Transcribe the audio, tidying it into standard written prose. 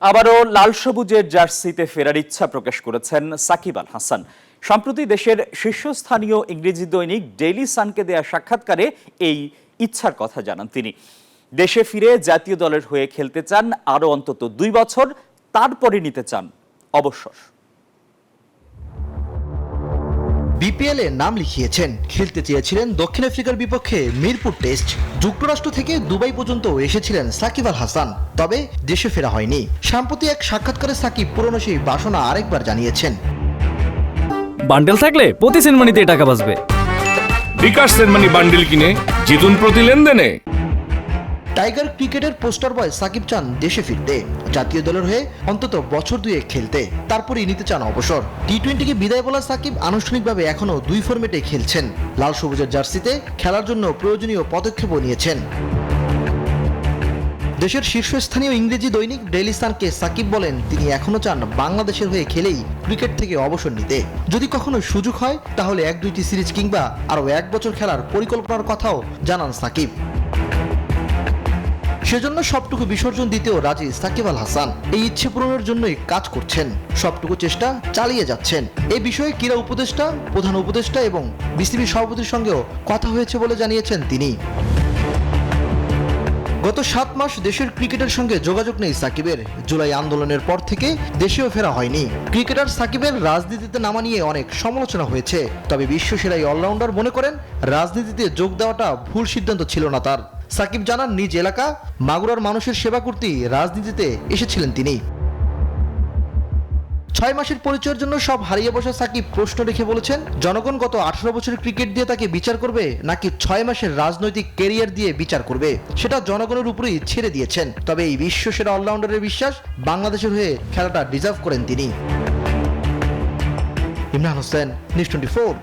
আবারও লাল সবুজের জার্সিতে ফেরার ইচ্ছা প্রকাশ করেছেন সাকিব আল হাসান। সম্প্রতি দেশের শীর্ষস্থানীয় ইংরেজি দৈনিক ডেইলি সানকে দেয়া সাক্ষাৎকারে এই ইচ্ছার কথা জানান তিনি। দেশে ফিরে জাতীয় দলের হয়ে খেলতে চান আরও অন্তত 2 বছর, তারপরে নিতে চান অবসর। বিপিএল এ নাম লিখিয়েছেন, খেলতে চেয়েছিলেন দক্ষিণ আফ্রিকার বিপক্ষে মিরপুর টেস্ট। যুক্তরাষ্ট্র থেকে দুবাই পর্যন্ত এসেছিলেন সাকিব আল হাসান, তবে দেশে ফেরা হয়নি। সাম্প্রতি এক সাক্ষাৎকারে সাকিব পুরনো সেই বাসনা আরেকবার জানিয়েছেন। বান্ডেল থাকলে প্রতি সেনমানিতে টাকা বাঁচবে। বিকাশ সেনমানি বান্ডেল কিনে জিতুন প্রতি লেনদেনে। টাইগার ক্রিকেটের পোস্টার বয় সাকিব চান দেশে ফিরতে, জাতীয় দলের হয়ে অন্তত বছর 2 খেলতে, তারপরেই নিতে চান অবসর। টি-20কে বিদায় বলা সাকিব আনুষ্ঠানিকভাবে এখনো 2 ফরম্যাটে খেলছেন। লাল সবুজের জার্সিতে খেলার জন্য প্রয়োজনীয় পদক্ষেপও নিয়েছেন। দেশের শীর্ষস্থানীয় ইংরেজি দৈনিক ডেইলি সানকে সাকিব বলেন তিনি এখনো চান বাংলাদেশের হয়ে খেলেই ক্রিকেট থেকে অবসর নিতে। যদি কখনো সুযোগ হয় তাহলে 1-2টি সিরিজ কিংবা আরও 1 বছর খেলার পরিকল্পনার কথাও জানান সাকিব। সেজন্য সবটুকু বিসর্জন দিতেও রাজি সাকিব আল হাসান। এই ইচ্ছে পূরণের জন্যই কাজ করছেন, সবটুকু চেষ্টা চালিয়ে যাচ্ছেন। এই বিষয়ে ক্রীড়া উপদেষ্টা, প্রধান উপদেষ্টা এবং বিসিবি সভাপতির সঙ্গেও কথা হয়েছে বলে জানিয়েছেন তিনি। গত 7 মাস দেশের ক্রিকেটের সঙ্গে যোগাযোগ নেই সাকিবের। জুলাই আন্দোলনের পর থেকে দেশেও ফেরা হয়নি। ক্রিকেটার সাকিবের রাজনীতিতে নামা নিয়ে অনেক সমালোচনা হয়েছে, তবে বিশ্বসেরা এই অলরাউন্ডার মনে করেন রাজনীতিতে যোগ দেওয়াটা ভুল সিদ্ধান্ত ছিল না তার। সাকিব জানান নিজ এলাকা মাগুরার মানুষের সেবা করতেই রাজনীতিতে এসেছিলেন তিনি। 6 মাসের পরিচয়ের জন্য সব হারিয়ে বসা সাকিব প্রশ্ন রেখে বলেছেন, জনগণ গত 18 বছরের ক্রিকেট দিয়ে তাকে বিচার করবে নাকি 6 মাসের রাজনৈতিক ক্যারিয়ার দিয়ে বিচার করবে, সেটা জনগণের উপরেই ছেড়ে দিয়েছেন। তবে এই বিশ্বসেরা অলরাউন্ডারের বিশ্বাস বাংলাদেশের হয়ে খেলাটা ডিজার্ভ করেন তিনি। ইমরান হোসেন, নিউজ 24।